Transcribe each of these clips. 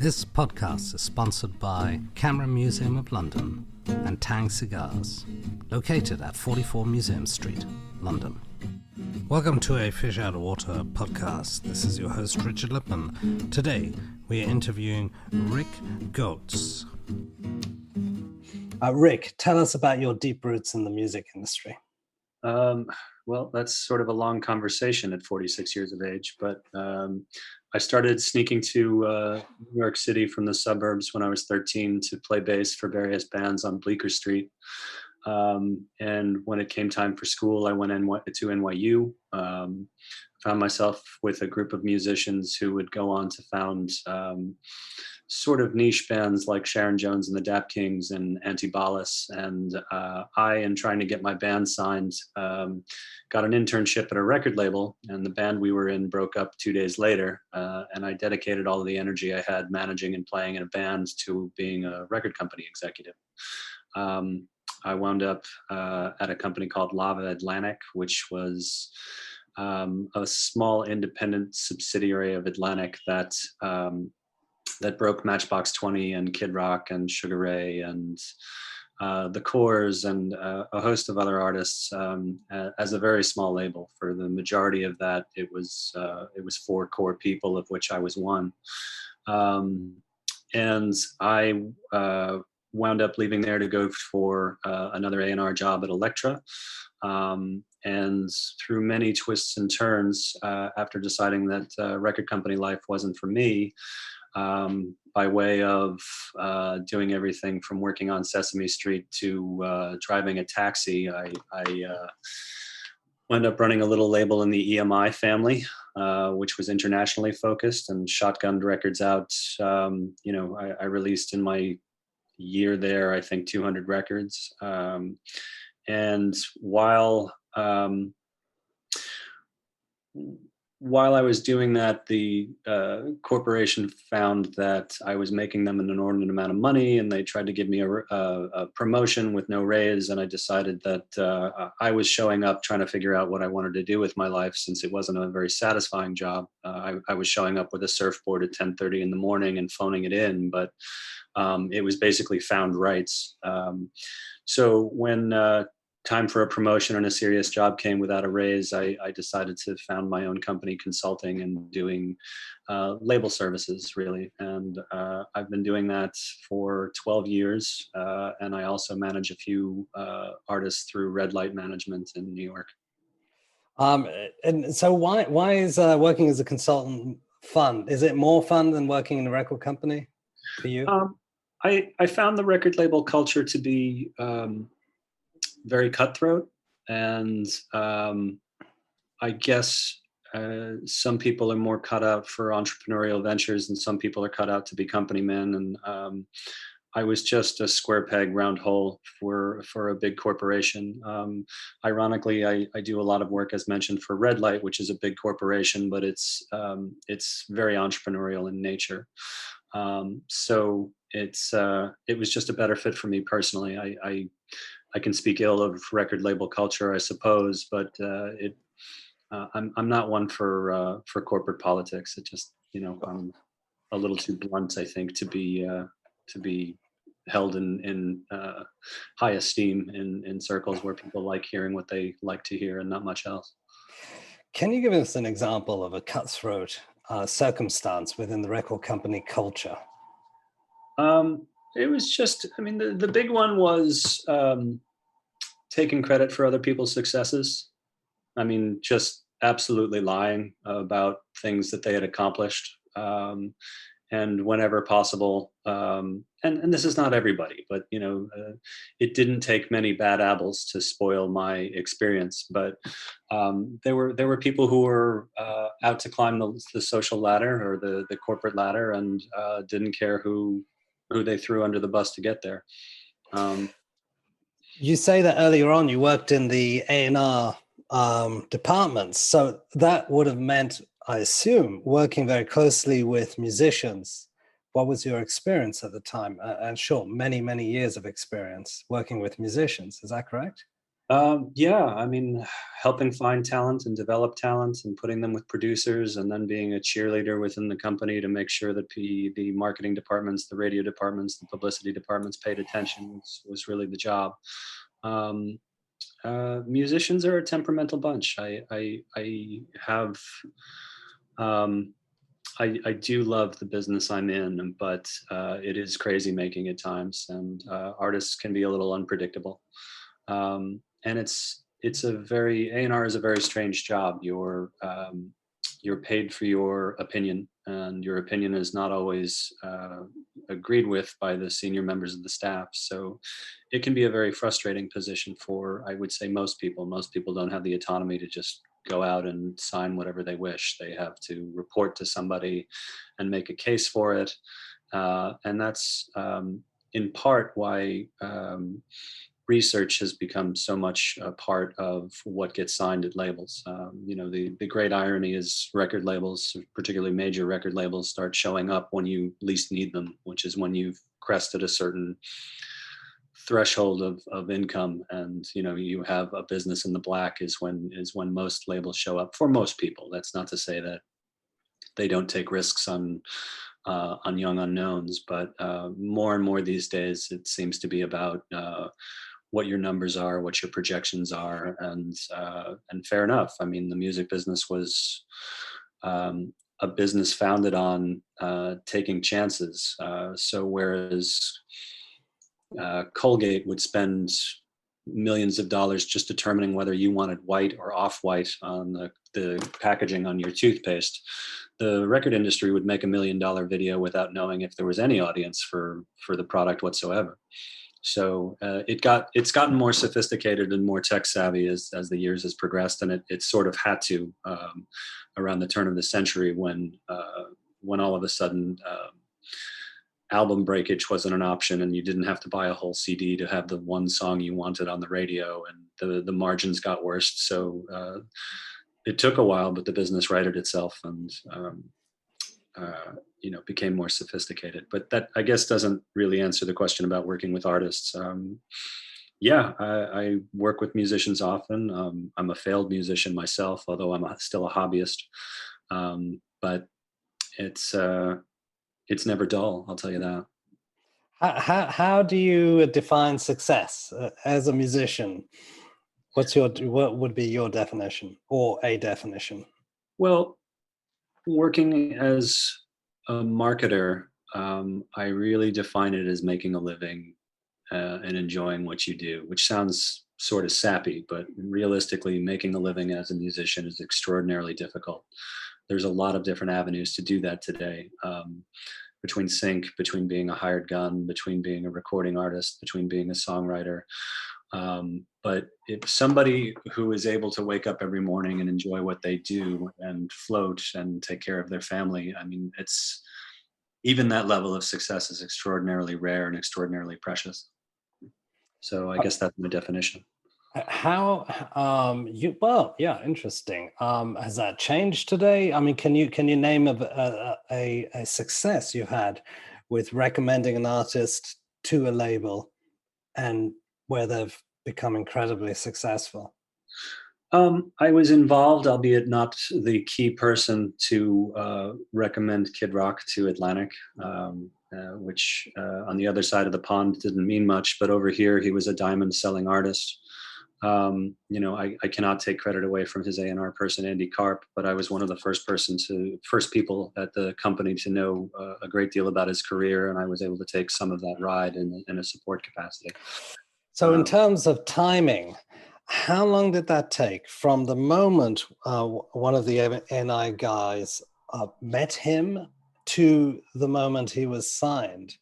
This podcast is sponsored by Camera Museum of London and Tang Cigars, located at 44 Museum Street, London. Welcome to a Fish Out of Water podcast. This is your host, Richard Lipman. Today, we are interviewing Rick Goetz. Rick, tell us about your deep roots in the music industry. Well, that's sort of a long conversation at 46 years of age, but I started sneaking to New York City from the suburbs when I was 13 to play bass for various bands on Bleecker Street. And when it came time for school, I went to NYU, found myself with a group of musicians who would go on to found sort of niche bands like Sharon Jones and the Dap Kings and Antibalas. And I, in trying to get my band signed, got an internship at a record label, and the band we were in broke up 2 days later. And I dedicated all of the energy I had managing and playing in a band to being a record company executive. I wound up at a company called Lava Atlantic, which was a small independent subsidiary of Atlantic that broke Matchbox 20 and Kid Rock and Sugar Ray and the Cores and a host of other artists as a very small label. For the majority of that, it was 4 core people, of which I was one. And I wound up leaving there to go for another A&R job at Elektra. And through many twists and turns, after deciding that record company life wasn't for me, by way of doing everything from working on Sesame Street to driving a taxi, I wound up running a little label in the EMI family, which was internationally focused and shotgunned records out. I released in my year there, I think 200 records. And while I was doing that, the corporation found that I was making them an inordinate amount of money, and they tried to give me a promotion with no raise. And I decided that I was showing up trying to figure out what I wanted to do with my life, since it wasn't a very satisfying job. I was showing up with a surfboard at 10:30 in the morning and phoning it in, but it was basically found rights. So when time for a promotion and a serious job came without a raise, I decided to found my own company consulting and doing label services, really. And I've been doing that for 12 years. And I also manage a few artists through Red Light Management in New York. And so why is working as a consultant fun? Is it more fun than working in a record company for you? I found the record label culture to be very cutthroat, and I guess some people are more cut out for entrepreneurial ventures, and some people are cut out to be company men. And I was just a square peg, round hole for a big corporation. Ironically, I do a lot of work, as mentioned, for Red Light, which is a big corporation, but it's very entrepreneurial in nature. So it was just a better fit for me personally. I can speak ill of record label culture, I suppose, but I'm not one for corporate politics. It just, I'm a little too blunt, I think, to be held in high esteem in circles where people like hearing what they like to hear and not much else. Can you give us an example of a cutthroat circumstance within the record company culture? It was just, the big one was taking credit for other people's successes. Just absolutely lying about things that they had accomplished. And whenever possible, and this is not everybody, but, it didn't take many bad apples to spoil my experience. But there were people who were out to climb the social ladder or the corporate ladder, and didn't care who they threw under the bus to get there. You say that earlier on you worked in the A&R departments, so that would have meant, I assume, working very closely with musicians. What was your experience at the time? And sure, many, many years of experience working with musicians. Is that correct? Yeah, I mean, helping find talent and develop talent and putting them with producers, and then being a cheerleader within the company to make sure that the marketing departments, the radio departments, the publicity departments paid attention was really the job. Um, Musicians are a temperamental bunch. I have um, I do love the business I'm in, but it is crazy making at times, and artists can be a little unpredictable. And it's a very A&R is a very strange job. You're paid for your opinion, and your opinion is not always agreed with by the senior members of the staff. So it can be a very frustrating position for, I would say, most people. Most people don't have the autonomy to just go out and sign whatever they wish. They have to report to somebody and make a case for it. And that's in part why research has become so much a part of what gets signed at labels. The great irony is record labels, particularly major record labels, start showing up when you least need them, which is when you've crested a certain threshold of income, and you have a business in the black is when most labels show up for most people. That's not to say that they don't take risks on young unknowns, but more and more these days it seems to be about what your numbers are, what your projections are, and fair enough. I mean, the music business was a business founded on taking chances. So whereas Colgate would spend millions of dollars just determining whether you wanted white or off-white on the packaging on your toothpaste, the record industry would make $1 million video without knowing if there was any audience for the product whatsoever. So it's gotten more sophisticated and more tech savvy as the years has progressed, and it sort of had to around the turn of the century when all of a sudden album breakage wasn't an option, and you didn't have to buy a whole CD to have the one song you wanted on the radio, and the margins got worse. So it took a while, but the business righted itself, and became more sophisticated. But that, I guess, doesn't really answer the question about working with artists. I work with musicians often. I'm a failed musician myself, although I'm still a hobbyist. But it's never dull, I'll tell you that. How do you define success as a musician? What would be your definition, or a definition? Well, working as a marketer, I really define it as making a living and enjoying what you do, which sounds sort of sappy, but realistically, making a living as a musician is extraordinarily difficult. There's a lot of different avenues to do that today, between sync, between being a hired gun, between being a recording artist, between being a songwriter. But if somebody who is able to wake up every morning and enjoy what they do and float and take care of their family, I mean, it's even that level of success is extraordinarily rare and extraordinarily precious. So I guess that's my definition. How interesting. Has that changed today? I mean, can you name a success you had with recommending an artist to a label and where they've become incredibly successsul? I was involved, albeit not the key person, to recommend Kid Rock to Atlantic, which on the other side of the pond didn't mean much, but over here he was a diamond selling artist. I cannot take credit away from his A&R person, Andy Karp, but I was one of the first people at the company to know a great deal about his career, and I was able to take some of that ride in a support capacity. So in terms of timing, how long did that take from the moment one of the NI guys met him to the moment he was signed?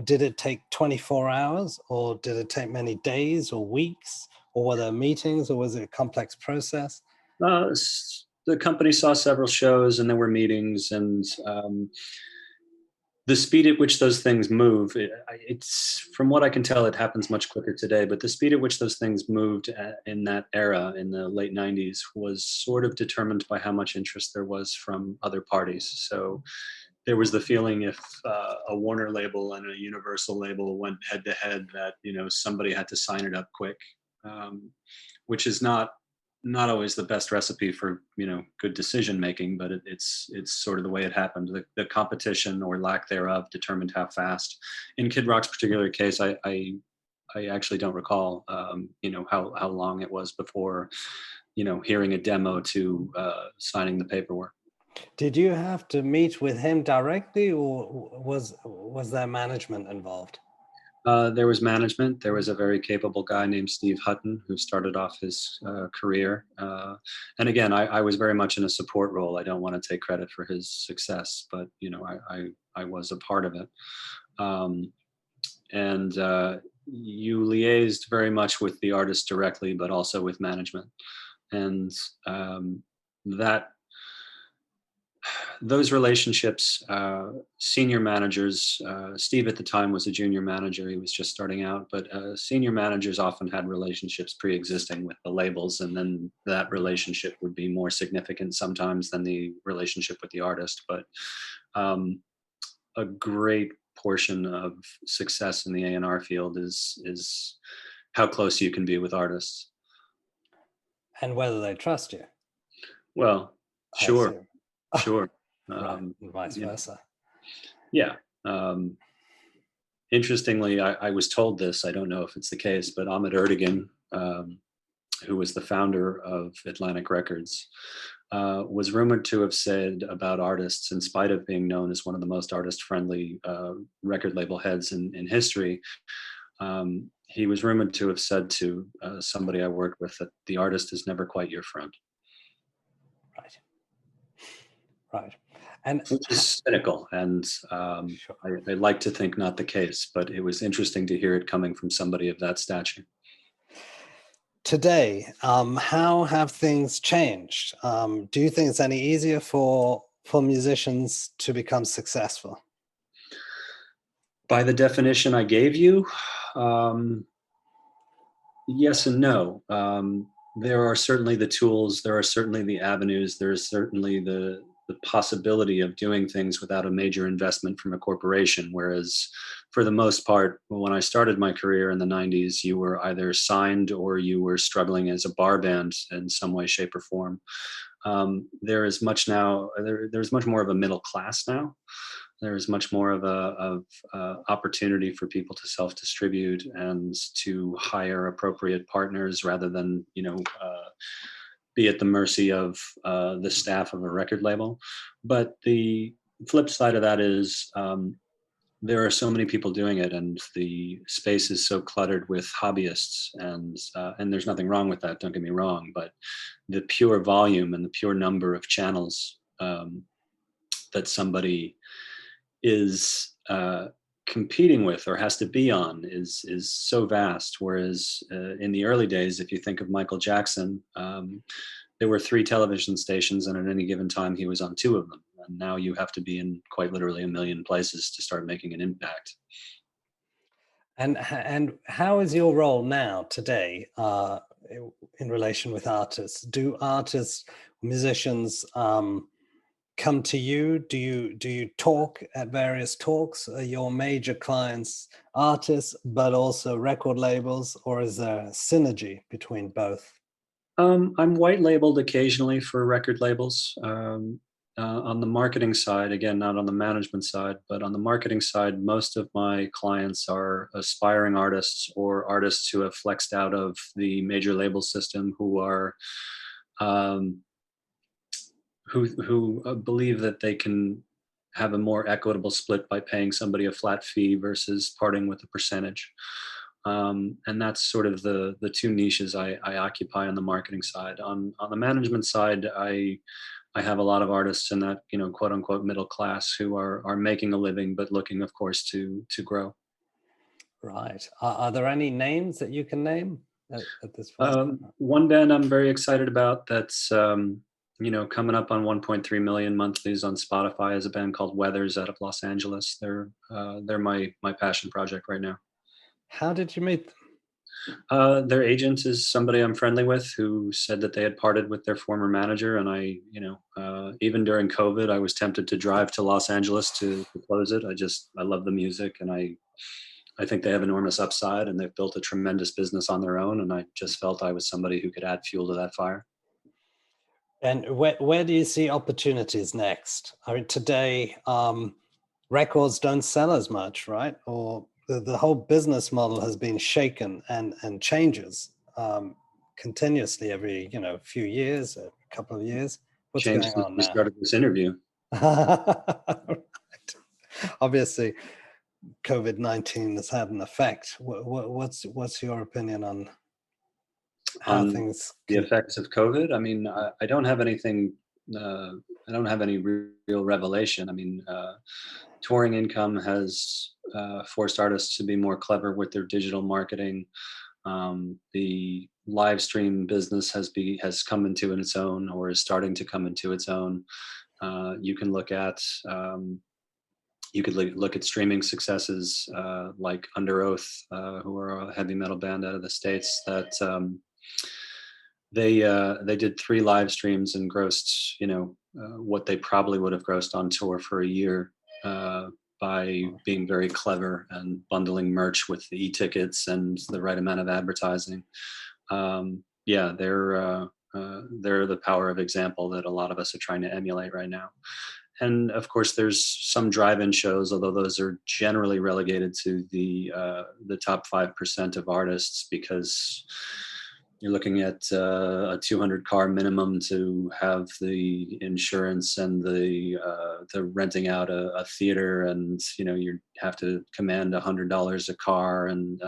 Did it take 24 hours, or did it take many days or weeks, or were there meetings, or was it a complex process? The company saw several shows, and there were meetings, and the speed at which those things move, it's, from what I can tell, it happens much quicker today, but the speed at which those things moved in that era, in the late 90s, was sort of determined by how much interest there was from other parties. So there was the feeling if a Warner label and a Universal label went head to head, that somebody had to sign it up quick. which is not always the best recipe for good decision making, but it's sort of the way it happened. The competition or lack thereof determined how fast. In Kid Rock's particular case, I actually don't recall how long it was before hearing a demo to signing the paperwork. Did you have to meet with him directly, or was there management involved? There was management. There was a very capable guy named Steve Hutton who started off his career. And again, I was very much in a support role. I don't want to take credit for his success, but I was a part of it. And you liaised very much with the artist directly, but also with management. And those relationships, senior managers, Steve at the time was a junior manager. He was just starting out, but senior managers often had relationships pre-existing with the labels, and then that relationship would be more significant sometimes than the relationship with the artist. But a great portion of success in the A&R field is how close you can be with artists. And whether they trust you. Well, sure. Sure. Right, and vice versa. Yeah. Interestingly, I was told this, I don't know if it's the case, but Ahmet Ertegun, who was the founder of Atlantic Records, was rumored to have said about artists, in spite of being known as one of the most artist-friendly record label heads in history, he was rumored to have said to somebody I worked with that the artist is never quite your friend. Right. And which is cynical, and sure. I like to think not the case, but it was interesting to hear it coming from somebody of that stature. Today, how have things changed? Do you think it's any easier for musicians to become successful? By the definition I gave you, yes and no. There are certainly the tools, there are certainly the avenues, there is certainly the possibility of doing things without a major investment from a corporation. Whereas for the most part, when I started my career in the 90s, you were either signed or you were struggling as a bar band in some way, shape, or form. There is much now, there's much more of a middle class now. There's much more of a opportunity for people to self-distribute and to hire appropriate partners rather than, be at the mercy of the staff of a record label. But the flip side of that is there are so many people doing it, and the space is so cluttered with hobbyists, and there's nothing wrong with that, don't get me wrong, but the pure volume and the pure number of channels that somebody is competing with or has to be on is so vast. Whereas in the early days, if you think of Michael Jackson, there were 3 television stations, and at any given time he was on 2 of them. And now you have to be in quite literally a million places to start making an impact. And how is your role now today in relation with artists? Do artists, musicians come to you? Do you talk at various talks? Are your major clients artists, but also record labels, or is there a synergy between both? I'm white labeled occasionally for record labels. On the marketing side, again, not on the management side, but on the marketing side, most of my clients are aspiring artists or artists who have flexed out of the major label system, who are who believe that they can have a more equitable split by paying somebody a flat fee versus parting with a percentage. And that's sort of the 2 niches I occupy on the marketing side. On the management side, I have a lot of artists in that, quote unquote middle class who are making a living, but looking, of course, to grow. Right. Are there any names that you can name at this point? One band I'm very excited about that's coming up on 1.3 million monthlies on Spotify is a band called Weathers out of Los Angeles. They're my passion project right now. How did you meet them? Their agent is somebody I'm friendly with who said that they had parted with their former manager. And I, even during COVID, I was tempted to drive to Los Angeles to close it. I love the music, and I think they have enormous upside, and they've built a tremendous business on their own. And I just felt I was somebody who could add fuel to that fire. And where do you see opportunities next? I mean, today, records don't sell as much, right? Or the whole business model has been shaken and changes continuously every, few years, a couple of years. What's Changed going since on we now? started this interview. Right. Obviously, COVID-19 has had an effect. What's your opinion on how On things the effects of COVID, I mean, I don't have anything. I don't have any real revelation. I mean, touring income has forced artists to be more clever with their digital marketing. The live stream business has come into its own, or is starting to come into its own. You can look at look at streaming successes like Under Oath, who are a heavy metal band out of the States that they did 3 live streams and grossed what they probably would have grossed on tour for a year by being very clever and bundling merch with the e-tickets and the right amount of advertising. Yeah, they're the power of example that a lot of us are trying to emulate right now. And of course, there's some drive-in shows, although those are generally relegated to the top 5% of artists, because you're looking at a 200 car minimum to have the insurance and the renting out a theater, and you have to command $100 a car, and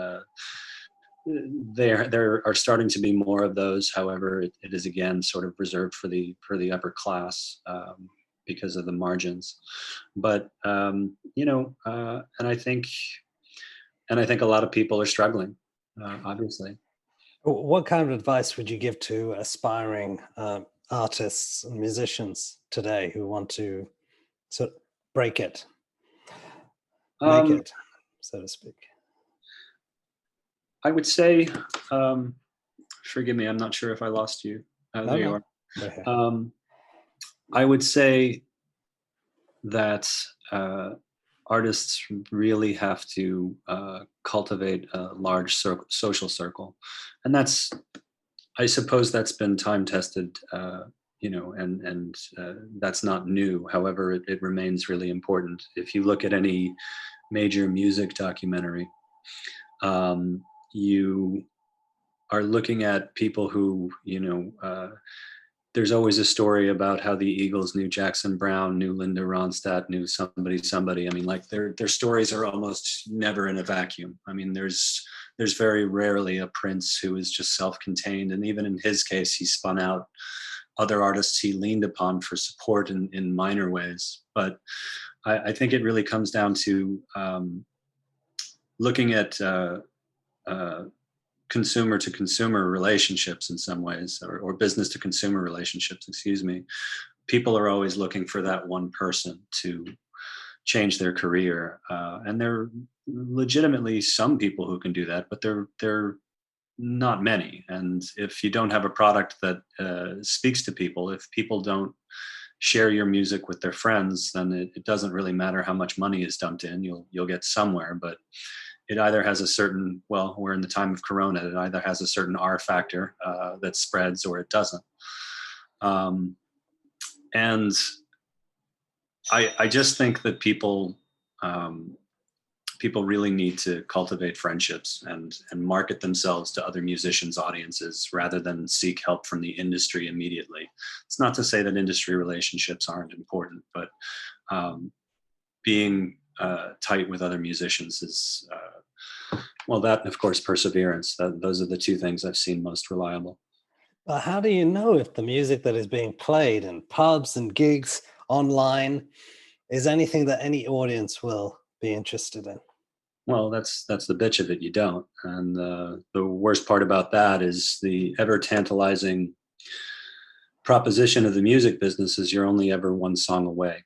there are starting to be more of those. However, it is again sort of reserved for the upper class. Because of the margins, but and I think a lot of people are struggling, obviously. What kind of advice would you give to aspiring artists and musicians today who want to sort of break it, make it, so to speak? I would say, forgive me, I'm not sure if I lost you. There you are. I would say that artists really have to cultivate a large social circle, and I suppose that's been time tested, and that's not new. However, it remains really important. If you look at any major music documentary, you are looking at people who, there's always a story about how the Eagles knew Jackson Browne, knew Linda Ronstadt, knew somebody. I mean, like their stories are almost never in a vacuum. I mean, there's very rarely a Prince who is just self-contained, and even in his case, he spun out other artists he leaned upon for support in minor ways. But I think it really comes down to looking at consumer to consumer relationships in some ways, or business to consumer relationships, excuse me. People are always looking for that one person to change their career. And there are legitimately some people who can do that, but they're not many. And if you don't have a product that speaks to people, if people don't share your music with their friends, then it doesn't really matter how much money is dumped in. You'll get somewhere, but it either has a certain, well, we're in the time of Corona, it either has a certain R factor that spreads, or it doesn't. And I just think that people really need to cultivate friendships and market themselves to other musicians' audiences rather than seek help from the industry immediately. It's not to say that industry relationships aren't important, but being tight with other musicians is, well, that and of course perseverance. Those are the 2 things I've seen most reliable. Well, how do you know if the music that is being played in pubs and gigs online is anything that any audience will be interested in? Well, that's the bitch of it. You don't. And the worst part about that is the ever tantalizing proposition of the music business is you're only ever one song away.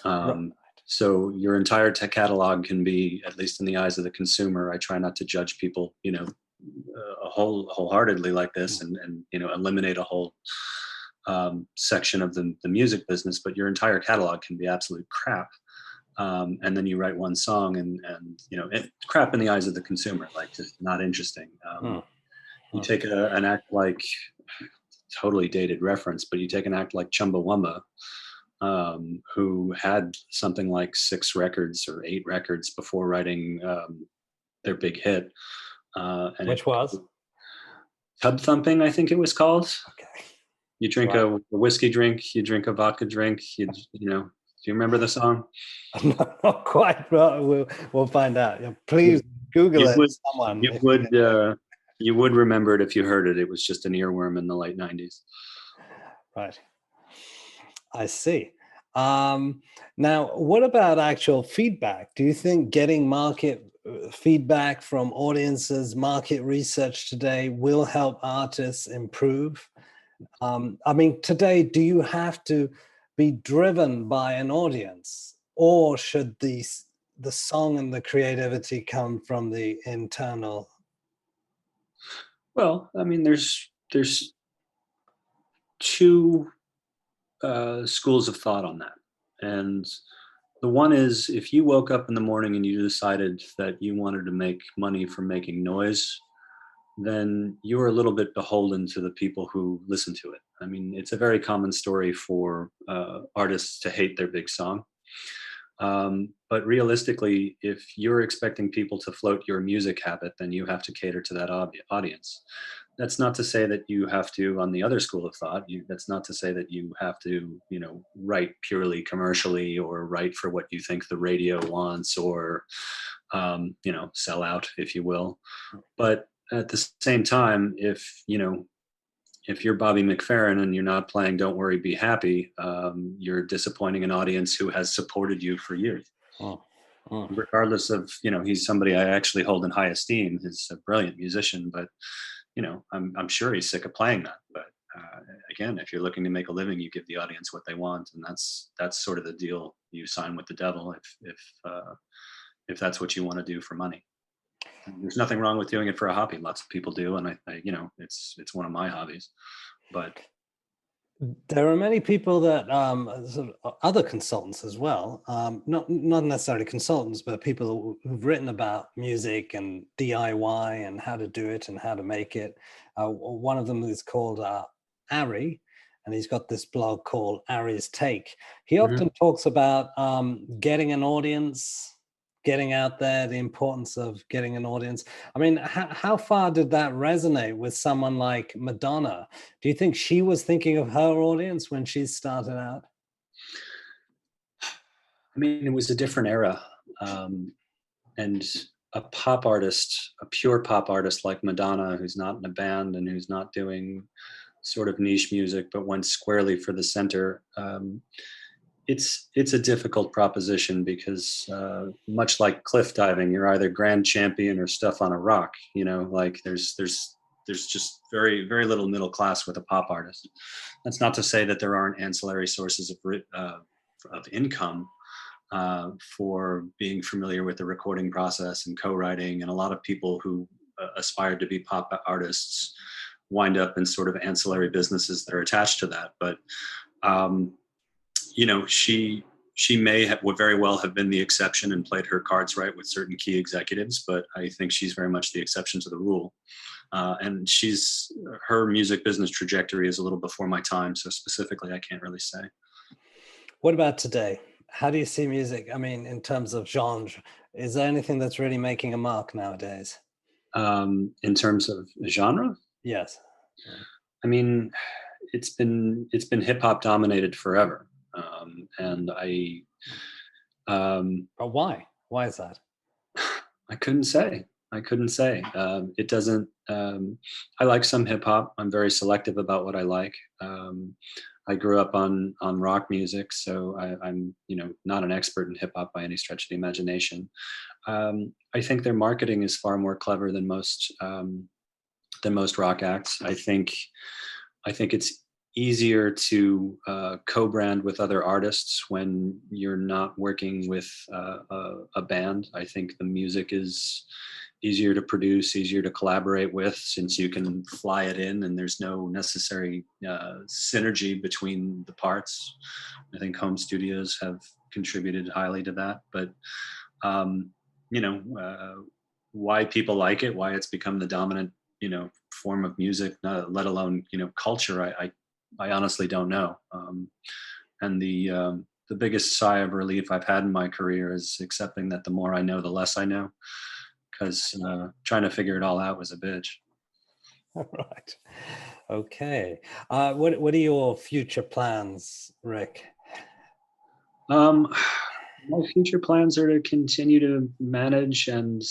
Right. So your entire catalog can be, at least in the eyes of the consumer, I try not to judge people, wholeheartedly like this, and eliminate a whole section of the music business, but your entire catalog can be absolute crap. and then you write one song, and it crap in the eyes of the consumer, like just not interesting. You take an act like, totally dated reference, but you take an act like Chumbawamba, who had something like 6 records or 8 records before writing their big hit. Which was? Tub Thumping, I think it was called. Okay. You drink a whiskey drink, you drink a vodka drink, do you remember the song? No, not quite, but we'll find out. Yeah, please Google it. Someone. You would remember it if you heard it. It was just an earworm in the late 90s. Right. I see. Now, what about actual feedback? Do you think getting market feedback from audiences, market research today will help artists improve? Today, do you have to be driven by an audience, or should the song and the creativity come from the internal? Well, there's 2 schools of thought on that. And the one is, if you woke up in the morning and you decided that you wanted to make money from making noise, then you're a little bit beholden to the people who listen to it. It's a very common story for artists to hate their big song. But realistically, if you're expecting people to float your music habit, then you have to cater to that audience. That's not to say that you have to, on the other school of thought, that's not to say that you have to, write purely commercially, or write for what you think the radio wants, or, sell out, if you will. But at the same time, if you're Bobby McFerrin and you're not playing Don't Worry, Be Happy, you're disappointing an audience who has supported you for years. Regardless of, he's somebody I actually hold in high esteem. He's a brilliant musician, but, I'm sure he's sick of playing that. But again, if you're looking to make a living, you give the audience what they want. And that's sort of the deal you sign with the devil if that's what you want to do for money. There's nothing wrong with doing it for a hobby. Lots of people do, and I it's one of my hobbies. But there are many people that sort of other consultants as well, not necessarily consultants, but people who've written about music and DIY and how to do it and how to make it. One of them is called Ari, and he's got this blog called Ari's Take. He often talks about getting an audience, getting out there, the importance of getting an audience. How far did that resonate with someone like Madonna? Do you think she was thinking of her audience when she started out? It was a different era. And a pop artist, a pure pop artist like Madonna, who's not in a band and who's not doing sort of niche music, but went squarely for the center, it's a difficult proposition, because much like cliff diving, you're either grand champion or stuff on a rock. There's just very, very little middle class with a pop artist. That's not to say that there aren't ancillary sources of income for being familiar with the recording process and co-writing. And a lot of people who aspire to be pop artists wind up in sort of ancillary businesses that are attached to that. But she may very well have been the exception and played her cards right with certain key executives, but I think she's very much the exception to the rule. And her music business trajectory is a little before my time, so specifically I can't really say. What about today? How do you see music? In terms of genre, is there anything that's really making a mark nowadays? In terms of genre? Yes. It's been hip hop dominated forever. And but why is that? I couldn't say. It doesn't, I like some hip hop. I'm very selective about what I like. I grew up on rock music, so I'm not an expert in hip hop by any stretch of the imagination. I think their marketing is far more clever than most rock acts. I think it's easier to co-brand with other artists when you're not working with a band. I think the music is easier to produce, easier to collaborate with, since you can fly it in and there's no necessary synergy between the parts. I think home studios have contributed highly to that. But why people like it, why it's become the dominant form of music, let alone culture, I honestly don't know. And the biggest sigh of relief I've had in my career is accepting that the more I know, the less I know, because trying to figure it all out was a bitch. All right. Okay. What are your future plans, Rick? My future plans are to continue to manage and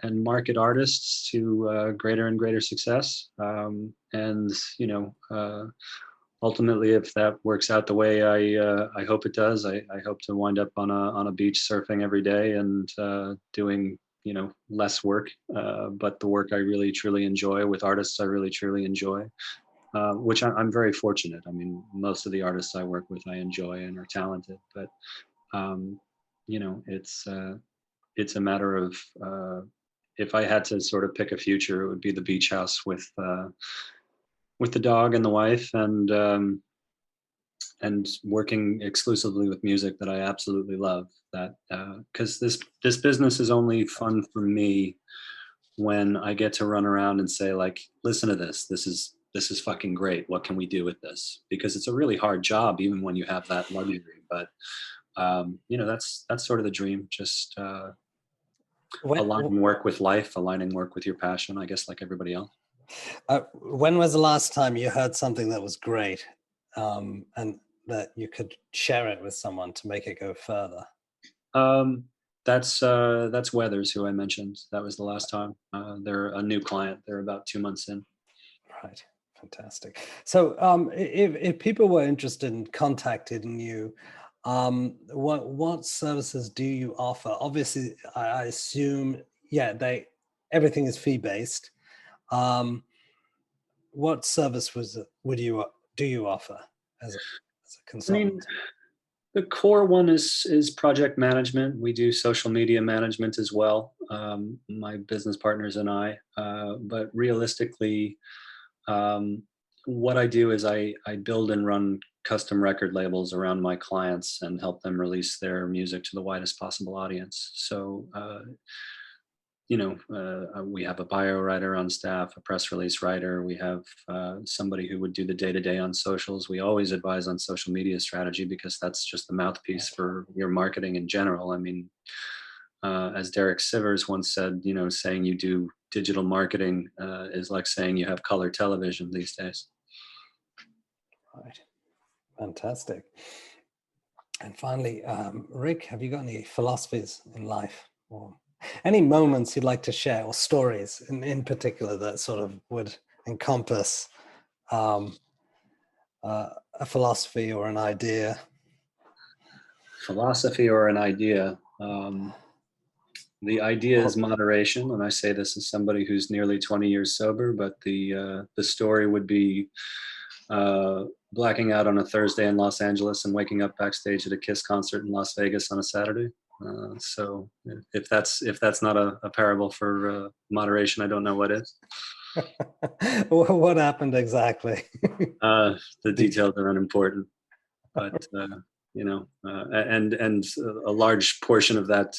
market artists to greater and greater success. And ultimately, if that works out the way I hope it does, I hope to wind up on a beach surfing every day and doing less work, but the work I really truly enjoy with artists I really truly enjoy, which I'm very fortunate. I mean, most of the artists I work with I enjoy and are talented, but it's a matter of if I had to sort of pick a future, it would be the beach house with the dog and the wife, and working exclusively with music that I absolutely love. That because this business is only fun for me when I get to run around and say, like, listen to this. This is fucking great. What can we do with this? Because it's a really hard job, even when you have that luxury. But that's sort of the dream. Just aligning work with life, aligning work with your passion, I guess, like everybody else. When was the last time you heard something that was great, and that you could share it with someone to make it go further? That's Weathers, who I mentioned. That was the last time. They're a new client. They're about 2 months in. Right. Fantastic. So if people were interested in contacting you, what services do you offer? Obviously, I assume, everything is fee-based. What service do you offer as a consultant? I mean, the core one is project management. We do social media management as well, my business partners and I. But realistically, what I do is I build and run custom record labels around my clients and help them release their music to the widest possible audience. So, we have a bio writer on staff, a press release writer. We have somebody who would do the day-to-day on socials. We always advise on social media strategy because that's just the mouthpiece for your marketing in general. I mean, as Derek Sivers once said, saying you do digital marketing is like saying you have color television these days. Right. Fantastic. And finally, Rick, have you got any philosophies in life, or any moments you'd like to share, or stories in particular that sort of would encompass a philosophy or an idea? Philosophy or an idea. The idea is moderation, and I say this as somebody who's nearly 20 years sober, but the story would be blacking out on a Thursday in Los Angeles and waking up backstage at a Kiss concert in Las Vegas on a Saturday. So if that's not a parable for moderation, I don't know what is. What happened exactly? The details are unimportant, but and a large portion of that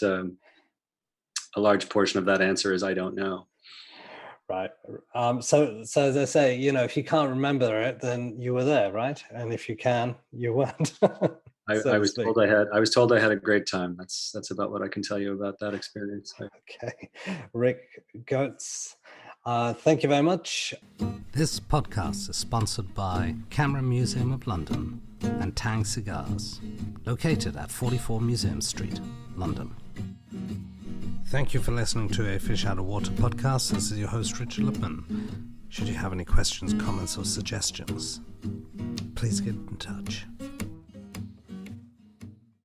answer is I don't know. Right. So as I say, if you can't remember it, then you were there, right? And if you can, you weren't. I was told I had a great time. That's about what I can tell you about that experience. Okay. Rick Goetz, thank you very much. This podcast is sponsored by Camera Museum of London and Tang Cigars, located at 44 Museum Street, London. Thank you for listening to a Fish Out of Water podcast. This is your host, Richard Lippman. Should you have any questions, comments, or suggestions, please get in touch.